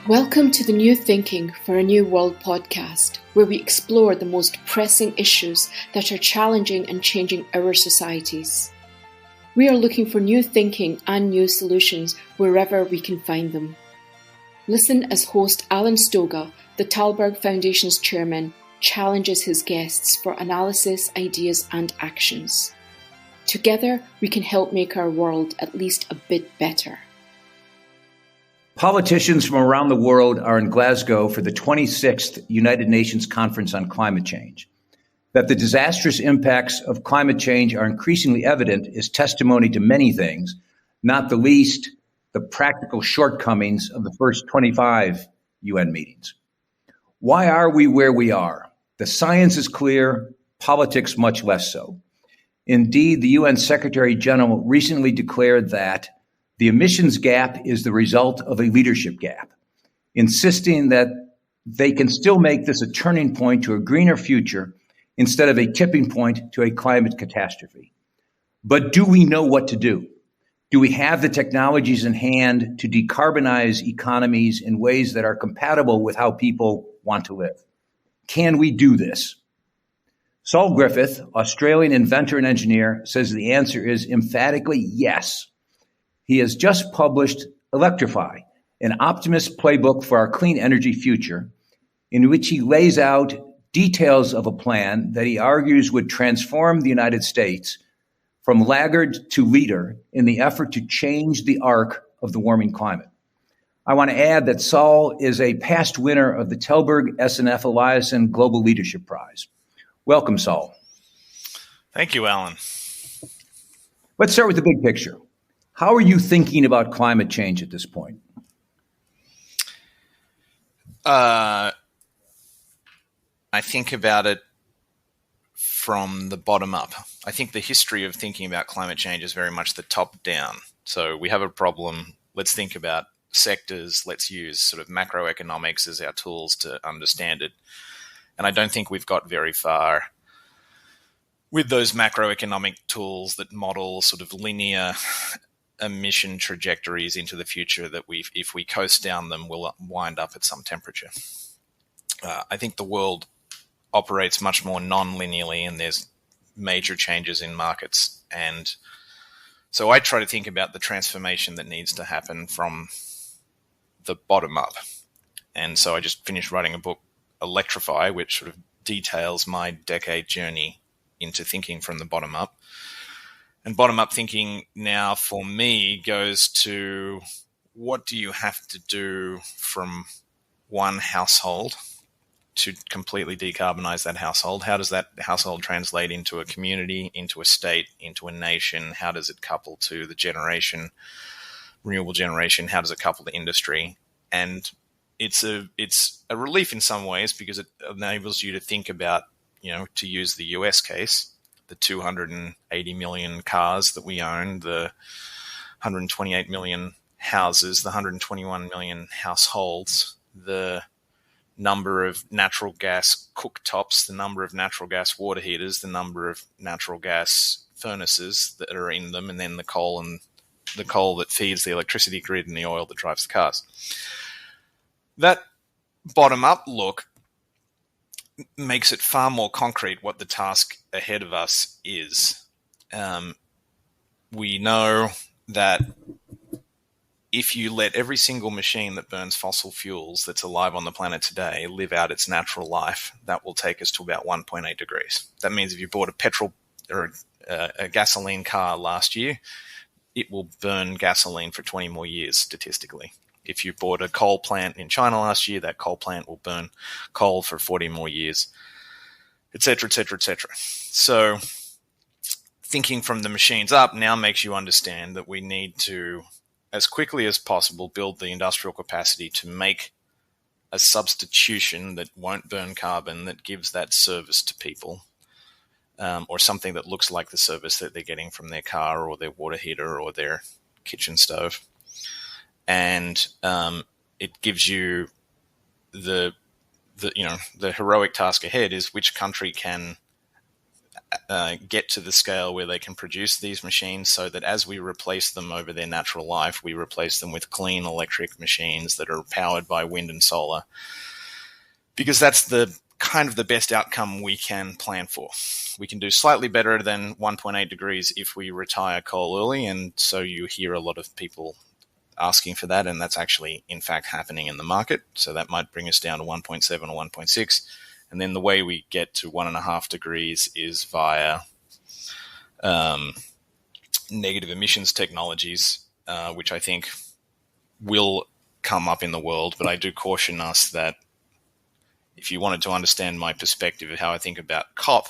Welcome to the New Thinking for a New World podcast, where we explore the most pressing issues that are challenging and changing our societies. We are looking for new thinking and new solutions wherever we can find them. Listen as host Alan Stoga, the Talberg Foundation's chairman, challenges his guests for analysis, ideas and actions. Together, we can help make our world at least a bit better. Politicians from around the world are in Glasgow for the 26th United Nations Conference on Climate Change. That the disastrous impacts of climate change are increasingly evident is testimony to many things, not the least the practical shortcomings of the first 25 UN meetings. Why are we where we are? The science is clear, politics much less so. Indeed, the UN Secretary General recently declared that the emissions gap is the result of a leadership gap, insisting that they can still make this a turning point to a greener future instead of a tipping point to a climate catastrophe. But do we know what to do? Do we have the technologies in hand to decarbonize economies in ways that are compatible with how people want to live? Can we do this? Saul Griffith, Australian inventor and engineer, says the answer is emphatically yes. He has just published Electrify, an optimist playbook for our clean energy future, in which he lays out details of a plan that he argues would transform the United States from laggard to leader in the effort to change the arc of the warming climate. I want to add that Saul is a past winner of the Talberg SNF Eliasson Global Leadership Prize. Welcome, Saul. Thank you, Alan. Let's start with the big picture. How are you thinking about climate change at this point? I think about it from the bottom up. I think the history of thinking about climate change is very much the top down. So we have a problem. Let's think about sectors. Let's use sort of macroeconomics as our tools to understand it. And I don't think we've got very far with those macroeconomic tools that model sort of linear emission trajectories into the future that if we coast down them, we'll wind up at some temperature. I think the world operates much more non-linearly and there's major changes in markets. And so I try to think about the transformation that needs to happen from the bottom up. And so I just finished writing a book, Electrify, which sort of details my decade journey into thinking from the bottom up. And bottom up thinking now for me goes to what do you have to do from one household to completely decarbonize that household? How does that household translate into a community, into a state, into a nation? How does it couple to the generation, renewable generation? How does it couple to industry? And it's a relief in some ways because it enables you to think about, to use the US case, the 280 million cars that we own, the 128 million houses, the 121 million households, the number of natural gas cooktops, the number of natural gas water heaters, the number of natural gas furnaces that are in them, and then the coal that feeds the electricity grid and the oil that drives the cars. That bottom-up look makes it far more concrete what the task ahead of us is. We know that if you let every single machine that burns fossil fuels that's alive on the planet today live out its natural life, that will take us to about 1.8 degrees. That means if you bought a petrol or a gasoline car last year, it will burn gasoline for 20 more years statistically. If you bought a coal plant in China last year, that coal plant will burn coal for 40 more years, et cetera, et cetera, et cetera. So thinking from the machines up now makes you understand that we need to, as quickly as possible, build the industrial capacity to make a substitution that won't burn carbon, that gives that service to people, or something that looks like the service that they're getting from their car or their water heater or their kitchen stove. And it gives you the heroic task ahead is which country can get to the scale where they can produce these machines, so that as we replace them over their natural life, we replace them with clean electric machines that are powered by wind and solar, because that's the kind of the best outcome we can plan for. We can do slightly better than 1.8 degrees if we retire coal early, and so you hear a lot of people asking for that, and that's actually in fact happening in the market. So that might bring us down to 1.7 or 1.6. And then the way we get to 1.5 degrees is via negative emissions technologies, which I think will come up in the world. But I do caution us that if you wanted to understand my perspective of how I think about COP,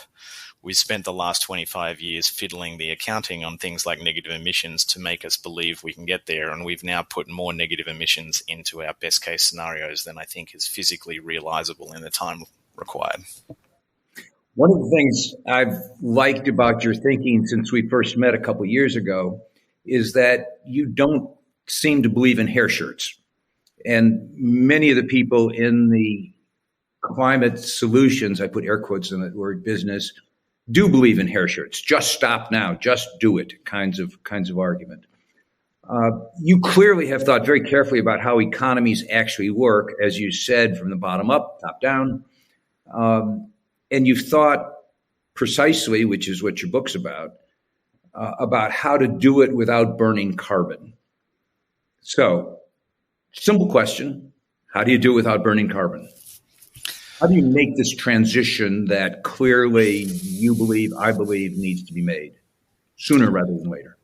we spent the last 25 years fiddling the accounting on things like negative emissions to make us believe we can get there. And we've now put more negative emissions into our best case scenarios than I think is physically realizable in the time required. One of the things I've liked about your thinking since we first met a couple of years ago is that you don't seem to believe in hair shirts. And many of the people in the climate solutions, I put air quotes in the word business, do believe in hair shirts. Just stop now, just do it kinds of argument. You clearly have thought very carefully about how economies actually work, as you said, from the bottom up, top down. And you've thought precisely, which is what your book's about how to do it without burning carbon. So, simple question, how do you do it without burning carbon? How do you make this transition that clearly you believe, I believe, needs to be made sooner rather than later?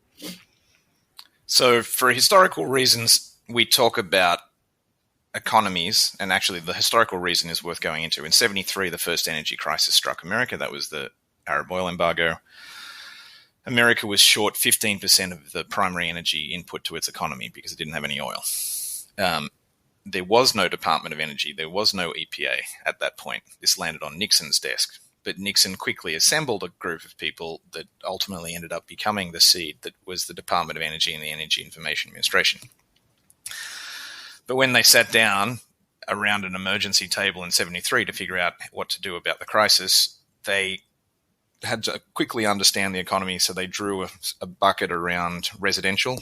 So for historical reasons, we talk about economies, and actually the historical reason is worth going into. In 1973, the first energy crisis struck America. That was the Arab oil embargo. America was short 15% of the primary energy input to its economy because it didn't have any oil. There was no Department of Energy. There was no EPA at that point. This landed on Nixon's desk. But Nixon quickly assembled a group of people that ultimately ended up becoming the seed that was the Department of Energy and the Energy Information Administration. But when they sat down around an emergency table in 1973 to figure out what to do about the crisis, they had to quickly understand the economy. So they drew a bucket around residential,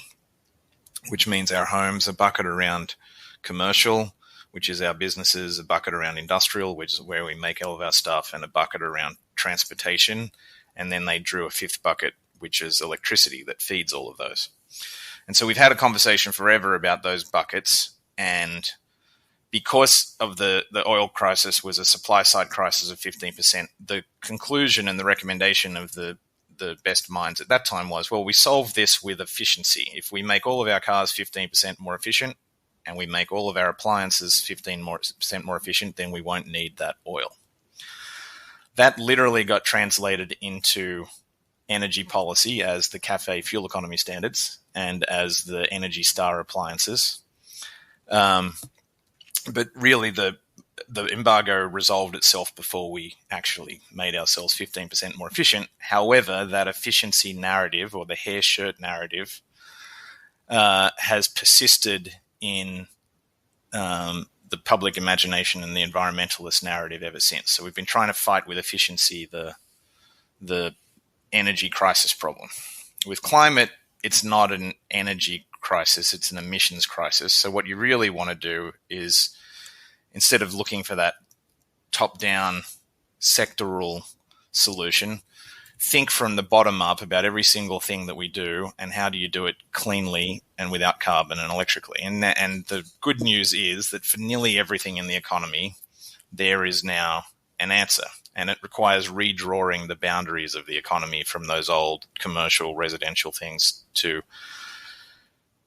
which means our homes, a bucket around commercial, which is our businesses, a bucket around industrial, which is where we make all of our stuff, and a bucket around transportation. And then they drew a fifth bucket, which is electricity that feeds all of those. And so we've had a conversation forever about those buckets. And because of the oil crisis was a supply side crisis of 15%, the conclusion and the recommendation of the best minds at that time was, well, we solve this with efficiency. If we make all of our cars 15% more efficient, and we make all of our appliances 15% more efficient, then we won't need that oil. That literally got translated into energy policy as the CAFE fuel economy standards and as the Energy Star appliances. But really, the embargo resolved itself before we actually made ourselves 15% more efficient. However, that efficiency narrative, or the hair shirt narrative, has persisted in the public imagination and the environmentalist narrative ever since. So we've been trying to fight with efficiency the energy crisis problem. With climate, it's not an energy crisis, it's an emissions crisis. So what you really want to do is, instead of looking for that top-down sectoral solution, think from the bottom up about every single thing that we do and how do you do it cleanly and without carbon and electrically. And the good news is that for nearly everything in the economy, there is now an answer. And it requires redrawing the boundaries of the economy from those old commercial, residential things to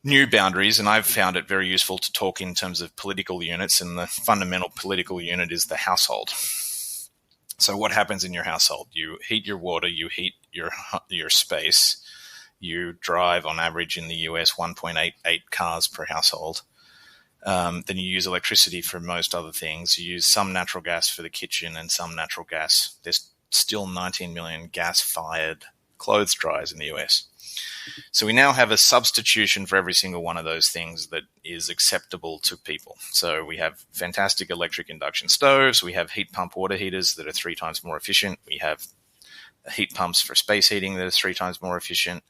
new boundaries. And I've found it very useful to talk in terms of political units, and the fundamental political unit is the household. So what happens in your household? You heat your water, you heat your space. You drive, on average in the US, 1.88 cars per household. Then you use electricity for most other things. You use some natural gas for the kitchen and some natural gas. There's still 19 million gas-fired clothes dryers in the US. So we now have a substitution for every single one of those things that is acceptable to people. So we have fantastic electric induction stoves. We have heat pump water heaters that are 3 times more efficient. We have heat pumps for space heating that are 3 times more efficient.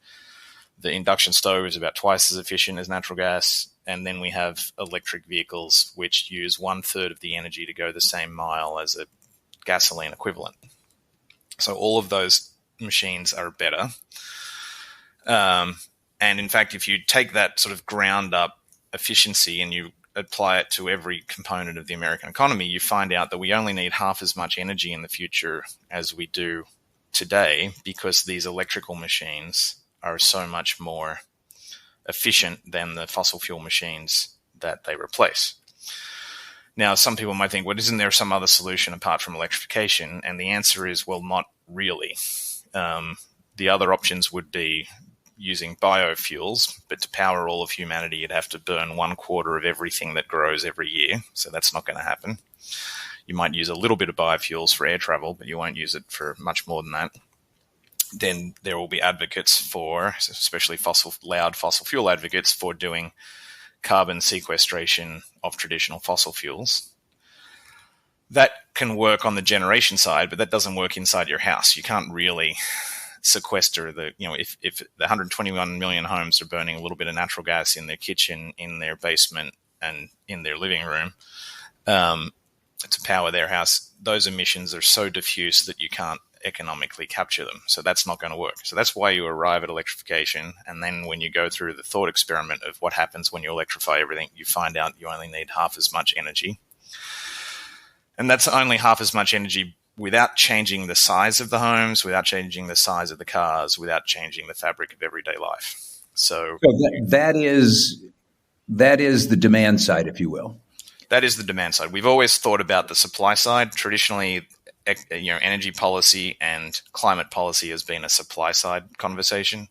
The induction stove is about twice as efficient as natural gas. And then we have electric vehicles, which use 1/3 of the energy to go the same mile as a gasoline equivalent. So all of those machines are better. And in fact, if you take that sort of ground up efficiency and you apply it to every component of the American economy, you find out that we only need half as much energy in the future as we do today, because these electrical machines are so much more efficient than the fossil fuel machines that they replace. Now, some people might think, well, isn't there some other solution apart from electrification? And the answer is, well, not really. The other options would be using biofuels, but to power all of humanity, you'd have to burn 1/4 of everything that grows every year. So that's not going to happen. You might use a little bit of biofuels for air travel, but you won't use it for much more than that. Then there will be advocates for, especially loud fossil fuel advocates, for doing carbon sequestration of traditional fossil fuels. That can work on the generation side, but that doesn't work inside your house. You can't really sequester if the 121 million homes are burning a little bit of natural gas in their kitchen, in their basement, and in their living room to power their house, those emissions are so diffuse that you can't economically capture them. So that's not going to work. So that's why you arrive at electrification. And then when you go through the thought experiment of what happens when you electrify everything, you find out you only need half as much energy. And that's only half as much energy without changing the size of the homes, without changing the size of the cars, without changing the fabric of everyday life. So that is the demand side, if you will. That is the demand side. We've always thought about the supply side. Traditionally, energy policy and climate policy has been a supply side conversation.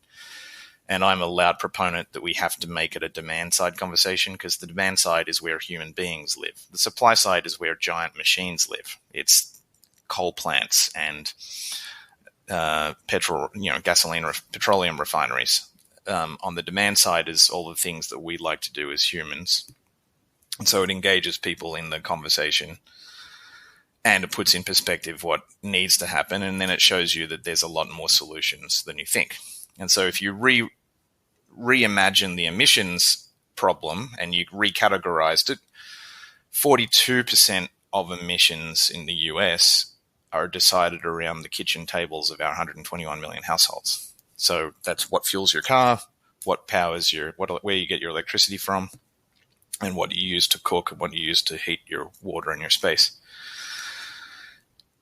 And I'm a loud proponent that we have to make it a demand side conversation, because the demand side is where human beings live. The supply side is where giant machines live. It's coal plants and petroleum refineries. On the demand side is all the things that we like to do as humans. And so it engages people in the conversation, and it puts in perspective what needs to happen. And then it shows you that there's a lot more solutions than you think. And so if you reimagine the emissions problem and you recategorized it, 42% of emissions in the US are decided around the kitchen tables of our 121 million households. So that's what fuels your car, what powers where you get your electricity from, and what you use to cook and what you use to heat your water and your space.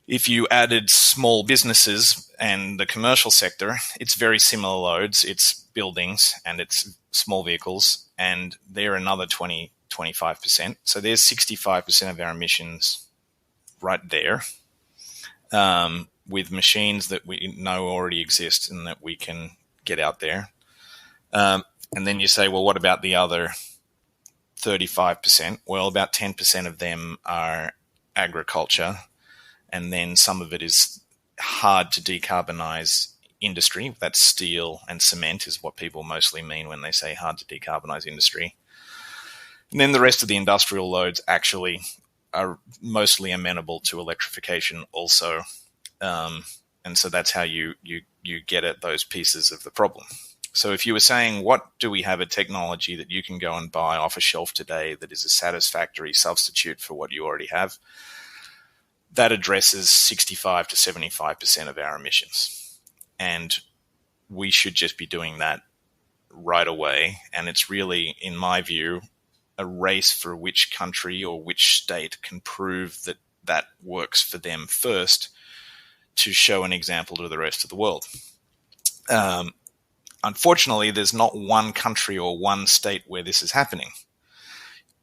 If you added small businesses and the commercial sector, it's very similar loads. It's buildings and it's small vehicles, and they're another 25%. So there's 65% of our emissions right there, with machines that we know already exist and that we can get out there. And then you say, well, what about the other 35%? Well, about 10% of them are agriculture. And then some of it is hard to decarbonize industry. That's steel and cement is what people mostly mean when they say hard to decarbonize industry. And then the rest of the industrial loads actually are mostly amenable to electrification also. And so that's how you get at those pieces of the problem. So if you were saying, what do we have a technology that you can go and buy off a shelf today that is a satisfactory substitute for what you already have? That addresses 65 to 75% of our emissions. And we should just be doing that right away. And it's really, in my view, a race for which country or which state can prove that that works for them first to show an example to the rest of the world. Unfortunately, there's not one country or one state where this is happening.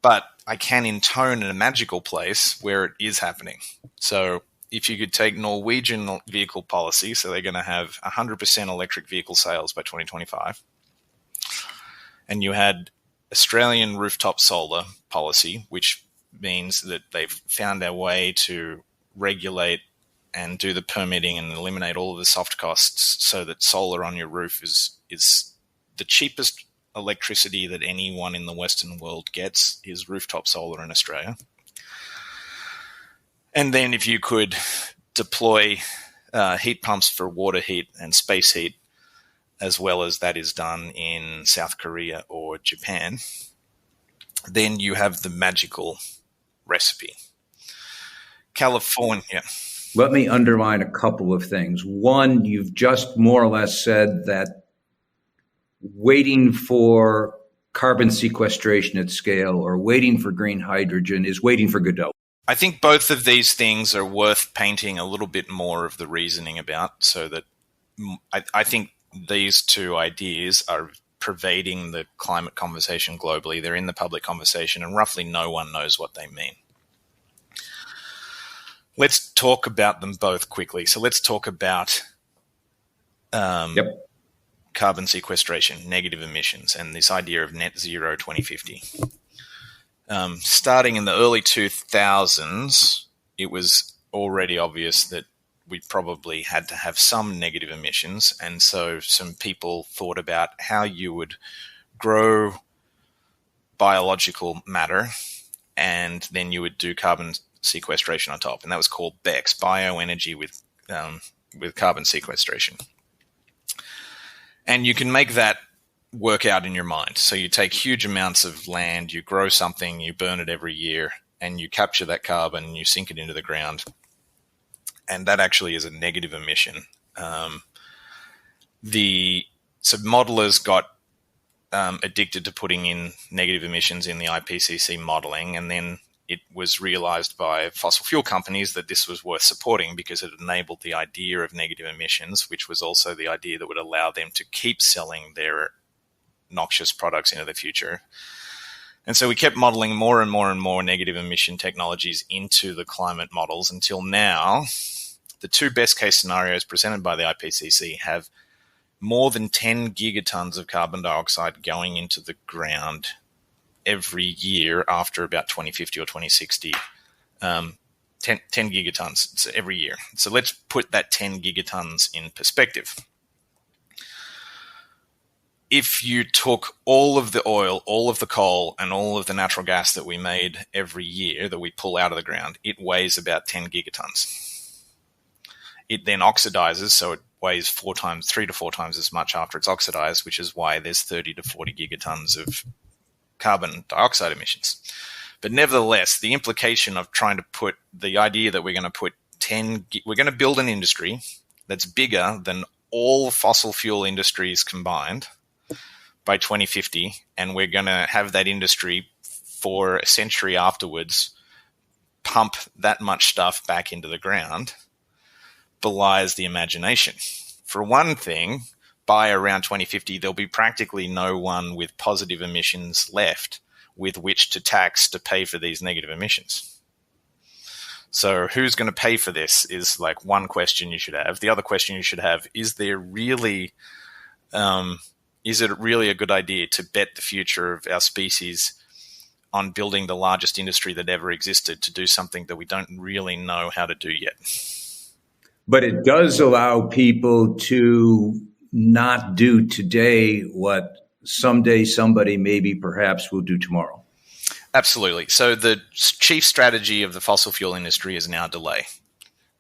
But I can intone in a magical place where it is happening. So if you could take Norwegian vehicle policy, so they're going to have 100% electric vehicle sales by 2025, and you had Australian rooftop solar policy, which means that they've found their way to regulate and do the permitting and eliminate all of the soft costs so that solar on your roof is the cheapest electricity that anyone in the Western world gets is rooftop solar in Australia. And then if you could deploy heat pumps for water heat and space heat, as well as that is done in South Korea or Japan, then you have the magical recipe. California. Let me underline a couple of things. One, you've just more or less said that waiting for carbon sequestration at scale or waiting for green hydrogen is waiting for Godot. I think both of these things are worth painting a little bit more of the reasoning about, so that I think these two ideas are pervading the climate conversation globally. They're in the public conversation, and roughly no one knows what they mean. Let's talk about them both quickly. So let's talk about carbon sequestration, negative emissions, and this idea of net zero 2050. Starting in the early 2000s, it was already obvious that we probably had to have some negative emissions. And so some people thought about how you would grow biological matter, and then you would do carbon sequestration on top. And that was called BECCS, bioenergy with carbon sequestration. And you can make that work out in your mind. So you take huge amounts of land, you grow something, you burn it every year, and you capture that carbon and you sink it into the ground. And that actually is a negative emission. So modelers got addicted to putting in negative emissions in the IPCC modeling, and then it was realized by fossil fuel companies that this was worth supporting because it enabled the idea of negative emissions, which was also the idea that would allow them to keep selling their noxious products into the future. And so we kept modeling more and more and more negative emission technologies into the climate models until now. The two best case scenarios presented by the IPCC have more than 10 gigatons of carbon dioxide going into the ground every year after about 2050 or 2060. 10 gigatons every year. So let's put that 10 gigatons in perspective. If you took all of the oil, all of the coal, and all of the natural gas that we made every year that we pull out of the ground, it weighs about 10 gigatons. It then oxidizes, so it weighs 3 to 4 times as much after it's oxidized, which is why there's 30 to 40 gigatons of carbon dioxide emissions. But nevertheless, the implication of trying to put the idea that we're going to build an industry that's bigger than all fossil fuel industries combined by 2050, and we're going to have that industry for a century afterwards pump that much stuff back into the ground, belies the imagination. For one thing, by around 2050, there'll be practically no one with positive emissions left with which to tax to pay for these negative emissions. So who's going to pay for this is like one question you should have. The other question you should have, is it really a good idea to bet the future of our species on building the largest industry that ever existed to do something that we don't really know how to do yet? But it does allow people to not do today what someday somebody maybe perhaps will do tomorrow. Absolutely. So the chief strategy of the fossil fuel industry is now delay.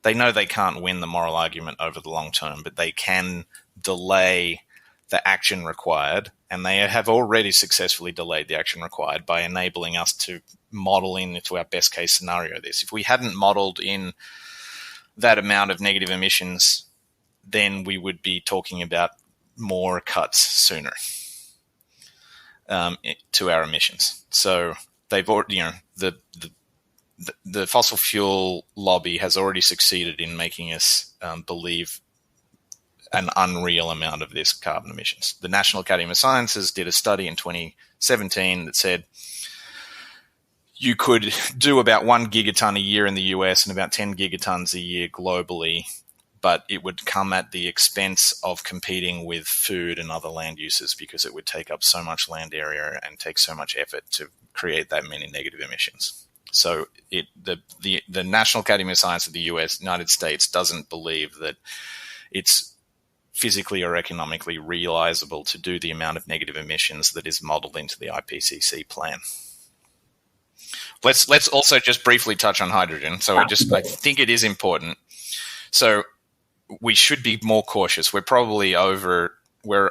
They know they can't win the moral argument over the long term, but they can delay the action required, and they have already successfully delayed the action required by enabling us to model into our best case scenario this. If we hadn't modeled in that amount of negative emissions, then we would be talking about more cuts sooner to our emissions. So they've already, the fossil fuel lobby has already succeeded in making us believe an unreal amount of this carbon emissions. The National Academy of Sciences did a study in 2017 that said you could do about 1 gigaton a year in the US and about 10 gigatons a year globally, but it would come at the expense of competing with food and other land uses because it would take up so much land area and take so much effort to create that many negative emissions. So the National Academy of Science of the United States doesn't believe that it's physically or economically realizable to do the amount of negative emissions that is modeled into the IPCC plan. Let's also just briefly touch on hydrogen. So I think it is important. So we should be more cautious. We're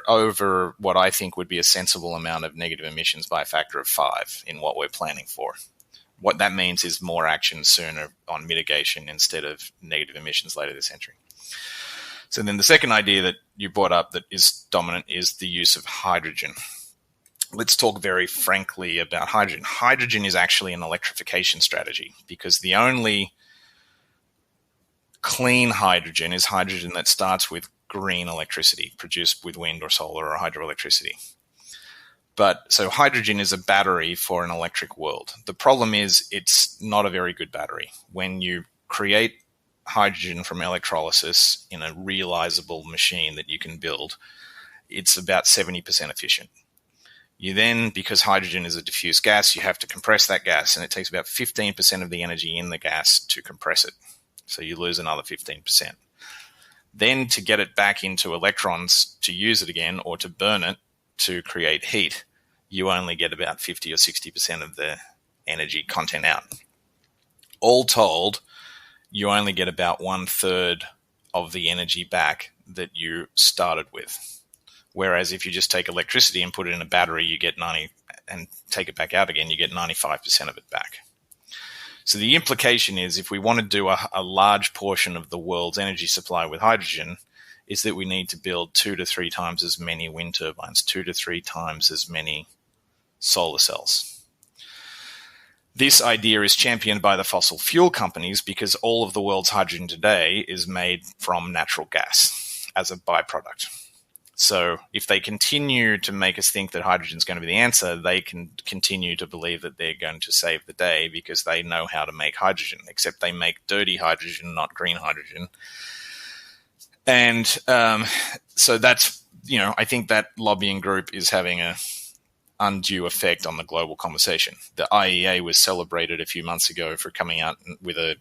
over what I think would be a sensible amount of negative emissions by a factor of 5 in what we're planning for. What that means is more action sooner on mitigation instead of negative emissions later this century. So then the second idea that you brought up that is dominant is the use of hydrogen. Let's talk very frankly about hydrogen. Hydrogen is actually an electrification strategy because the only clean hydrogen is hydrogen that starts with green electricity produced with wind or solar or hydroelectricity. But so hydrogen is a battery for an electric world. The problem is it's not a very good battery. When you create hydrogen from electrolysis in a realizable machine that you can build, it's about 70% efficient. You then, because hydrogen is a diffuse gas, you have to compress that gas, and it takes about 15% of the energy in the gas to compress it. So you lose another 15%. Then to get it back into electrons to use it again or to burn it to create heat, you only get about 50 or 60% of the energy content out. All told, you only get about 1/3 of the energy back that you started with. Whereas if you just take electricity and put it in a battery, you get 90, and take it back out again, you get 95% of it back. So the implication is if we want to do a large portion of the world's energy supply with hydrogen, is that we need to build 2 to 3 times as many wind turbines, 2 to 3 times as many solar cells. This idea is championed by the fossil fuel companies because all of the world's hydrogen today is made from natural gas as a byproduct. So if they continue to make us think that hydrogen is going to be the answer, they can continue to believe that they're going to save the day because they know how to make hydrogen, except they make dirty hydrogen, not green hydrogen. And so that's, I think that lobbying group is having a undue effect on the global conversation. The IEA was celebrated a few months ago for coming out with a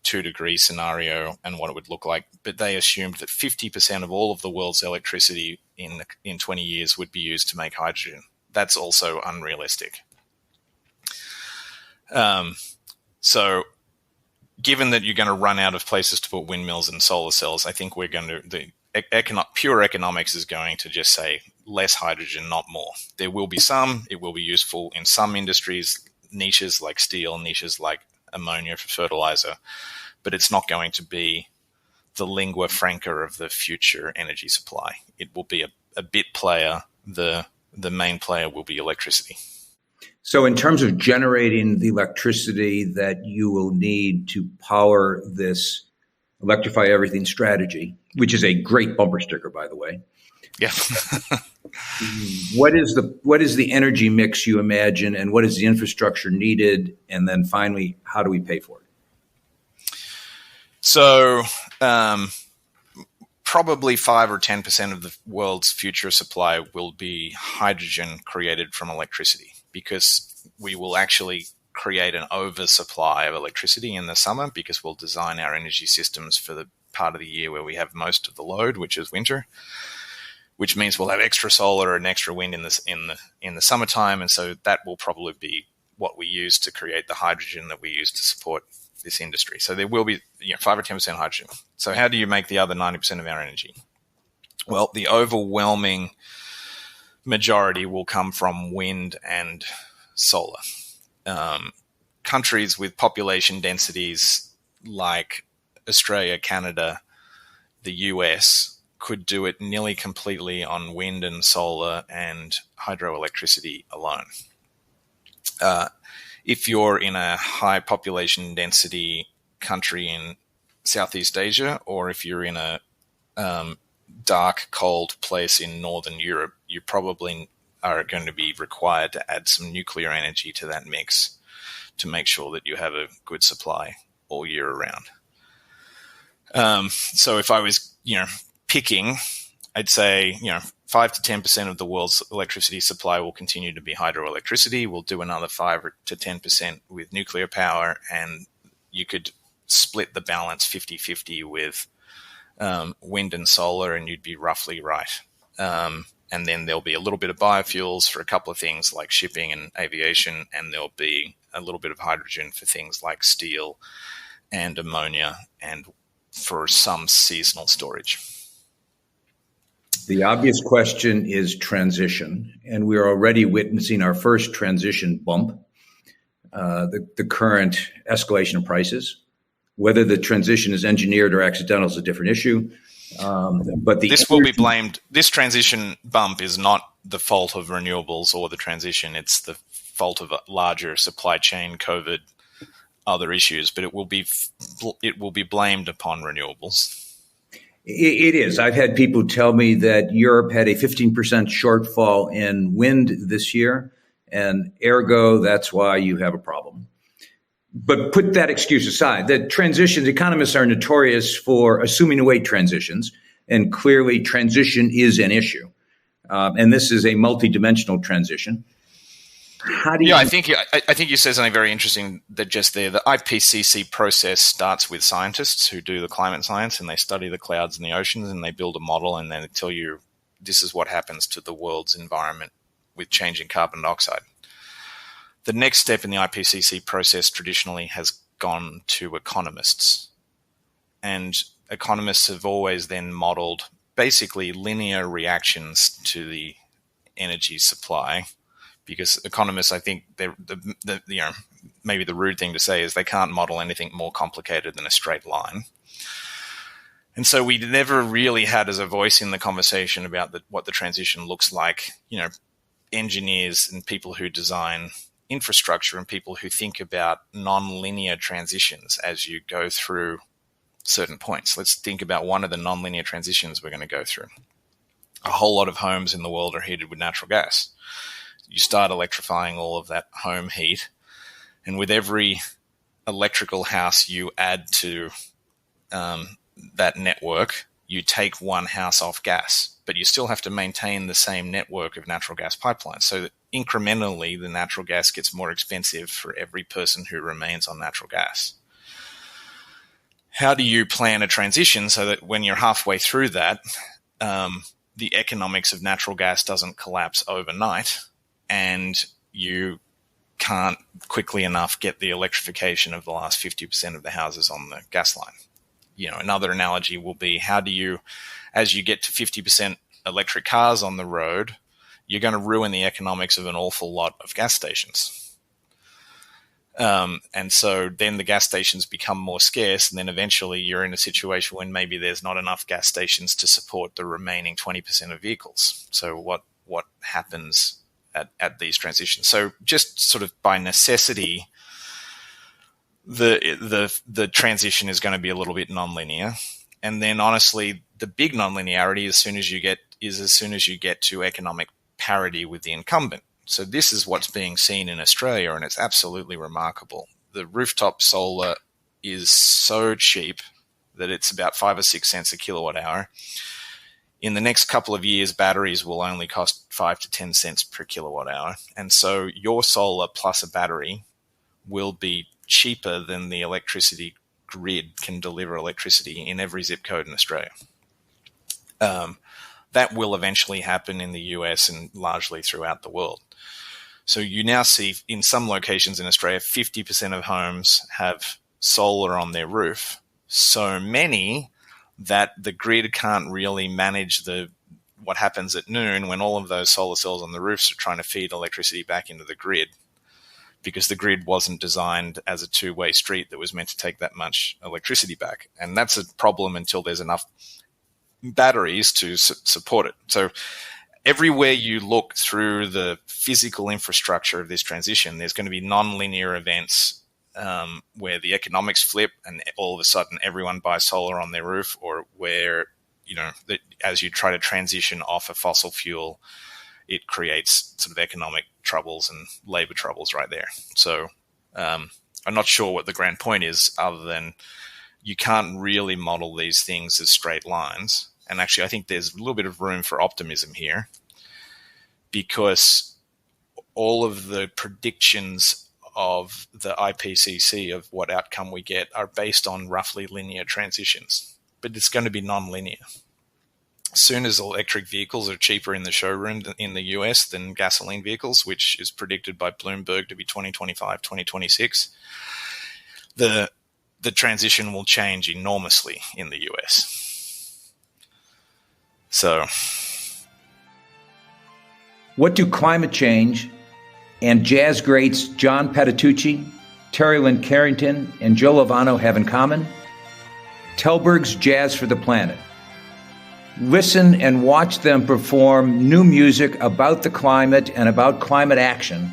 2-degree scenario and what it would look like, but they assumed that 50% of all of the world's electricity in 20 years would be used to make hydrogen. That's also unrealistic. So given that you're going to run out of places to put windmills and solar cells, I think we're going to, pure economics is going to just say less hydrogen, not more. There will be some, it will be useful in some industries, niches like steel, niches like ammonia for fertilizer, but it's not going to be the lingua franca of the future energy supply. It will be a bit player. The main player will be electricity. So in terms of generating the electricity that you will need to power this Electrify Everything strategy, which is a great bumper sticker, by the way. Yeah. What is the energy mix you imagine, and what is the infrastructure needed? And then finally, how do we pay for it? So probably 5 or 10% of the world's future supply will be hydrogen created from electricity, because we will actually create an oversupply of electricity in the summer because we'll design our energy systems for the part of the year where we have most of the load, which is winter, which means we'll have extra solar and extra wind in the summertime. And so that will probably be what we use to create the hydrogen that we use to support this industry. So there will be 5 or 10% hydrogen. So how do you make the other 90% of our energy? Well, the overwhelming majority will come from wind and solar. Countries with population densities like Australia, Canada, the US could do it nearly completely on wind and solar and hydroelectricity alone. If you're in a high population density country in Southeast Asia, or if you're in a dark, cold place in Northern Europe, you probably are going to be required to add some nuclear energy to that mix to make sure that you have a good supply all year around. So if I was, picking, I'd say, 5 to 10% of the world's electricity supply will continue to be hydroelectricity. We'll do another 5 to 10% with nuclear power, and you could split the balance 50-50 with wind and solar, and you'd be roughly right. And then there'll be a little bit of biofuels for a couple of things like shipping and aviation, and there'll be a little bit of hydrogen for things like steel and ammonia and for some seasonal storage. The obvious question is transition, and we're already witnessing our first transition bump, the current escalation of prices. Whether the transition is engineered or accidental is a different issue. But this will be blamed. This transition bump is not the fault of renewables or the transition. It's the fault of a larger supply chain, COVID, other issues. But it will be blamed upon renewables. It is. I've had people tell me that Europe had a 15% shortfall in wind this year, and ergo, that's why you have a problem. But put that excuse aside. The transitions, economists are notorious for assuming away transitions, and clearly transition is an issue. And this is a multidimensional transition. I think you said something very interesting that just there. The IPCC process starts with scientists who do the climate science, and they study the clouds and the oceans, and they build a model, and then they tell you this is what happens to the world's environment with changing carbon dioxide. The next step in the IPCC process traditionally has gone to economists, and economists have always then modeled basically linear reactions to the energy supply. Because economists, I think, maybe the rude thing to say is they can't model anything more complicated than a straight line. And so we never really had as a voice in the conversation about what the transition looks like. Engineers and people who design infrastructure and people who think about nonlinear transitions as you go through certain points. Let's think about one of the nonlinear transitions we're going to go through. A whole lot of homes in the world are heated with natural gas. You start electrifying all of that home heat, and with every electrical house you add to that network, you take one house off gas, but you still have to maintain the same network of natural gas pipelines. So that incrementally, the natural gas gets more expensive for every person who remains on natural gas. How do you plan a transition so that when you're halfway through that, the economics of natural gas doesn't collapse overnight, and you can't quickly enough get the electrification of the last 50% of the houses on the gas line? Another analogy will be, how do you, as you get to 50% electric cars on the road, you're going to ruin the economics of an awful lot of gas stations. And so then the gas stations become more scarce, and then eventually you're in a situation when maybe there's not enough gas stations to support the remaining 20% of vehicles. So what happens at these transitions? So just sort of by necessity, the transition is going to be a little bit nonlinear. And then honestly, the big nonlinearity as soon as you get to economic parity with the incumbent. So this is what's being seen in Australia, and it's absolutely remarkable. The rooftop solar is so cheap that it's about 5 or 6 cents a kilowatt hour. In the next couple of years, batteries will only cost 5 to 10 cents per kilowatt hour. And so your solar plus a battery will be cheaper than the electricity grid can deliver electricity in every zip code in Australia. That will eventually happen in the US and largely throughout the world. So you now see in some locations in Australia, 50% of homes have solar on their roof. So many that the grid can't really manage what happens at noon when all of those solar cells on the roofs are trying to feed electricity back into the grid, because the grid wasn't designed as a two-way street that was meant to take that much electricity back. And that's a problem until there's enough batteries to support it. So everywhere you look through the physical infrastructure of this transition, there's going to be nonlinear events where the economics flip and all of a sudden everyone buys solar on their roof, or where, as you try to transition off a fossil fuel, it creates sort of economic troubles and labor troubles right there. So I'm not sure what the grand point is, other than you can't really model these things as straight lines. And actually, I think there's a little bit of room for optimism here, because all of the predictions of the IPCC of what outcome we get are based on roughly linear transitions, but it's going to be non-linear. As soon as electric vehicles are cheaper in the showroom in the US than gasoline vehicles, which is predicted by Bloomberg to be 2025, 2026, the the transition will change enormously in the US. So, what do climate change and jazz greats John Patitucci, Terry Lynn Carrington, and Joe Lovano have in common? Tellberg's Jazz for the Planet. Listen and watch them perform new music about the climate and about climate action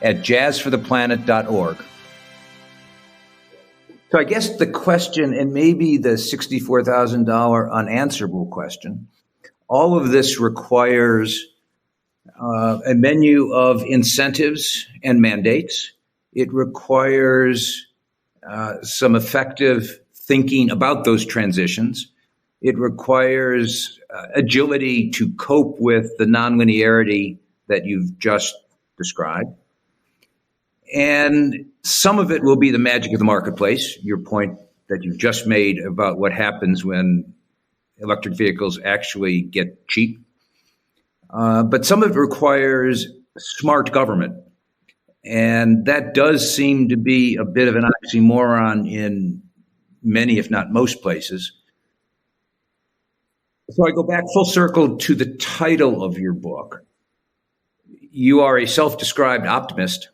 at jazzfortheplanet.org. So I guess the question, and maybe the $64,000 unanswerable question, all of this requires a menu of incentives and mandates. It requires some effective thinking about those transitions. It requires agility to cope with the nonlinearity that you've just described. And some of it will be the magic of the marketplace, your point that you've just made about what happens when electric vehicles actually get cheap. But some of it requires smart government. And that does seem to be a bit of an oxymoron in many, if not most places. So I go back full circle to the title of your book. You are a self-described optimist.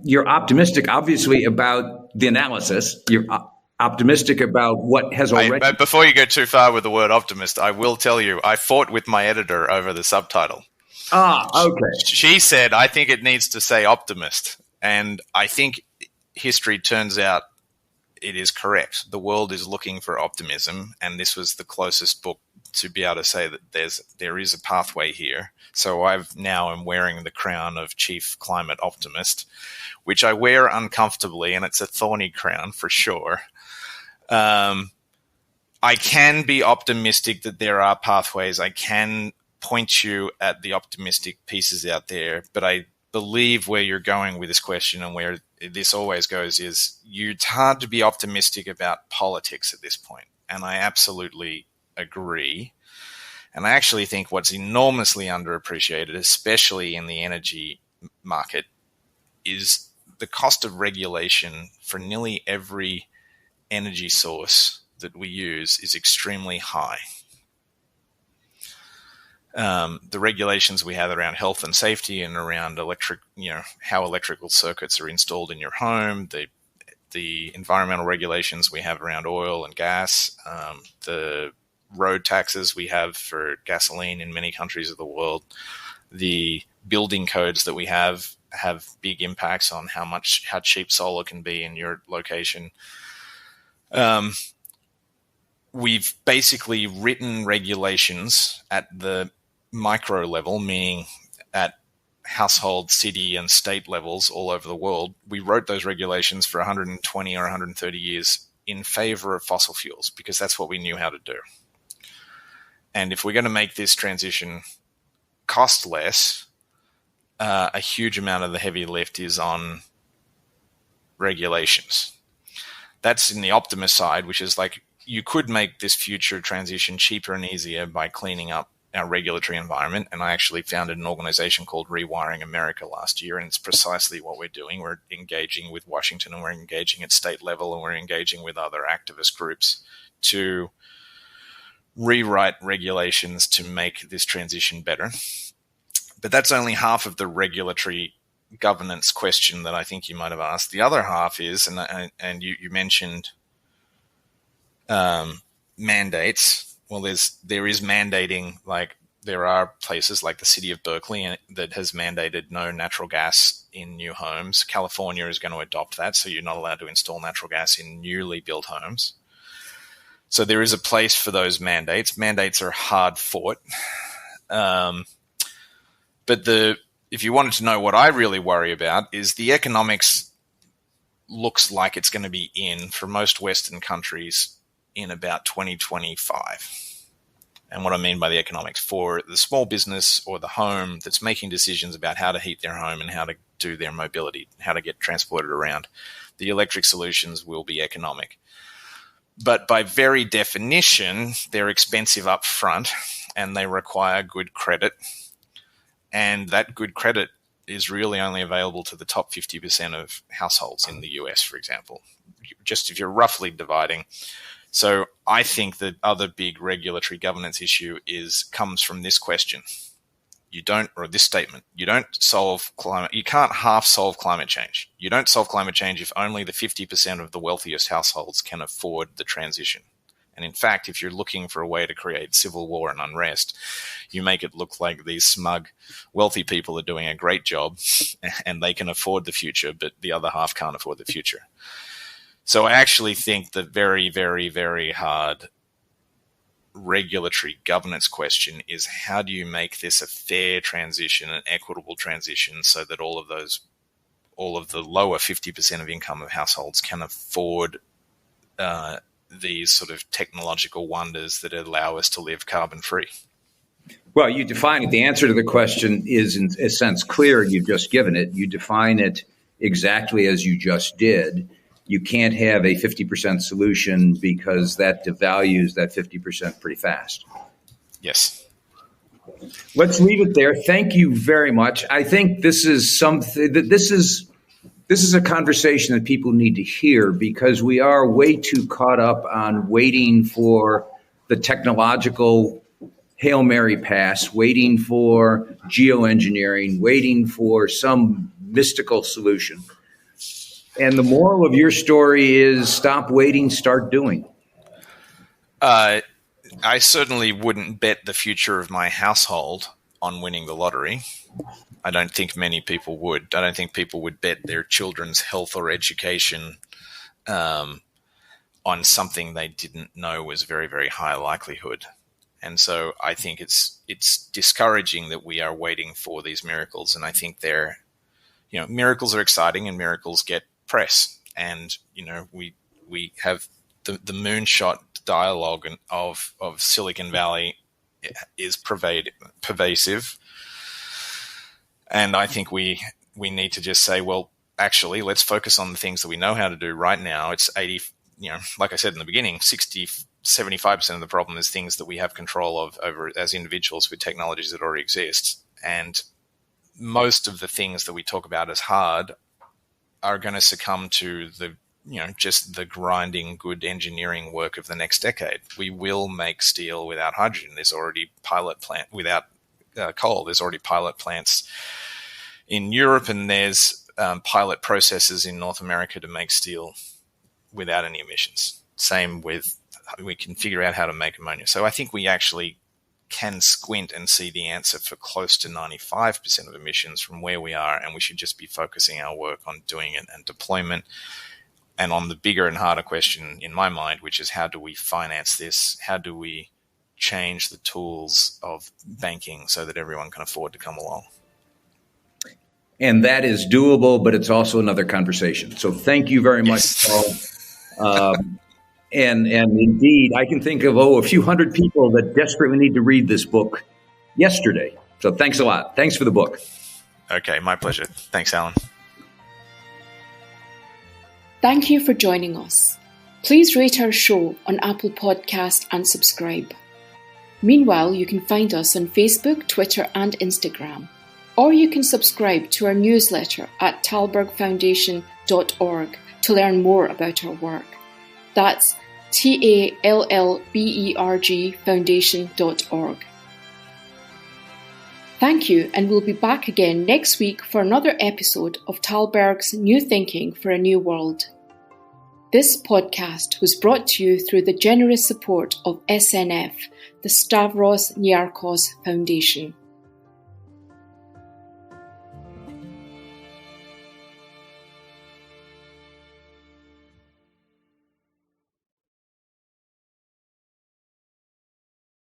You're optimistic, obviously, about the analysis. You're optimistic about what has already... Before you go too far with the word optimist, I will tell you, I fought with my editor over the subtitle. Okay. She said, I think it needs to say optimist. And I think history turns out it is correct. The world is looking for optimism, and this was the closest book to be able to say that there is a pathway here. So I've now am wearing the crown of chief climate optimist, which I wear uncomfortably, and it's a thorny crown for sure. I can be optimistic that there are pathways. I can point you at the optimistic pieces out there, but I believe where you're going with this question and where this always goes is it's hard to be optimistic about politics at this point. And I absolutely agree. And I actually think what's enormously underappreciated, especially in the energy market, is the cost of regulation for nearly every energy source that we use is extremely high. The regulations we have around health and safety and around how electrical circuits are installed in your home, the environmental regulations we have around oil and gas, the road taxes we have for gasoline in many countries of the world, the building codes that we have big impacts on how cheap solar can be in your location. We've basically written regulations at the micro level, meaning at household, city, and state levels all over the world. We wrote those regulations for 120 or 130 years in favor of fossil fuels because that's what we knew how to do. And if we're going to make this transition cost less, a huge amount of the heavy lift is on regulations. That's in the optimist side, which is like you could make this future transition cheaper and easier by cleaning up our regulatory environment. And I actually founded an organization called Rewiring America last year, and it's precisely what we're doing. We're engaging with Washington, and we're engaging at state level, and we're engaging with other activist groups to rewrite regulations to make this transition better. But that's only half of the regulatory governance question that I think you might have asked. The other half is, and you mentioned mandates. Well, there is mandating, like there are places like the city of Berkeley that has mandated no natural gas in new homes. California is going to adopt that, so you're not allowed to install natural gas in newly built homes. So there is a place for those mandates. Mandates are hard fought. But if you wanted to know what I really worry about is the economics looks like it's going to be in for most Western countries in about 2025. And what I mean by the economics, for the small business or the home that's making decisions about how to heat their home and how to do their mobility, how to get transported around, the electric solutions will be economic. But by very definition, they're expensive up front and they require good credit. And that good credit is really only available to the top 50% of households in the US, for example, just if you're roughly dividing. So I think the other big regulatory governance issue comes from this question. This statement, you can't half solve climate change. You don't solve climate change if only the 50% of the wealthiest households can afford the transition. And in fact, if you're looking for a way to create civil war and unrest, you make it look like these smug, wealthy people are doing a great job and they can afford the future, but the other half can't afford the future. So I actually think the very, very, very hard regulatory governance question is, how do you make this a fair transition, an equitable transition, so that all of the lower 50% of income of households can afford these sort of technological wonders that allow us to live carbon free? Well, you define it. The answer to the question is, in a sense, clear. You've just given it. You define it exactly as you just did. You can't have a 50% solution because that devalues that 50% pretty fast. Yes. Let's leave it there. Thank you very much. I think this is something that this is a conversation that people need to hear, because we are way too caught up on waiting for the technological Hail Mary pass, waiting for geoengineering, waiting for some mystical solution. And the moral of your story is, stop waiting, start doing. I certainly wouldn't bet the future of my household on winning the lottery. I don't think many people would. I don't think people would bet their children's health or education on something they didn't know was very, very high likelihood. And so I think it's discouraging that we are waiting for these miracles. And I think miracles are exciting and miracles get press. And, we have the moonshot dialogue of Silicon Valley is pervasive. And I think we need to just say, well, actually, let's focus on the things that we know how to do right now. It's 80, like I said in the beginning, 75% of the problem is things that we have control of over as individuals with technologies that already exist. And most of the things that we talk about as hard are going to succumb to just the grinding good engineering work of the next decade. We will make steel without hydrogen. There's already without coal. There's already pilot plants in Europe, and there's pilot processes in North America to make steel without any emissions. Same with, we can figure out how to make ammonia. So I think we actually can squint and see the answer for close to 95% of emissions from where we are, and we should just be focusing our work on doing it and deployment, and on the bigger and harder question in my mind, which is, how do we finance this? How do we change the tools of banking so that everyone can afford to come along? And that is doable, but it's also another conversation. So thank you very much, Paul. And indeed, I can think of, a few hundred people that desperately need to read this book yesterday. So thanks a lot. Thanks for the book. Okay, my pleasure. Thanks, Alan. Thank you for joining us. Please rate our show on Apple Podcast and subscribe. Meanwhile, you can find us on Facebook, Twitter, and Instagram. Or you can subscribe to our newsletter at talbergfoundation.org to learn more about our work. That's TALLBERG foundation.org. Thank you, and we'll be back again next week for another episode of Talberg's New Thinking for a New World. This podcast was brought to you through the generous support of SNF, the Stavros Niarchos Foundation.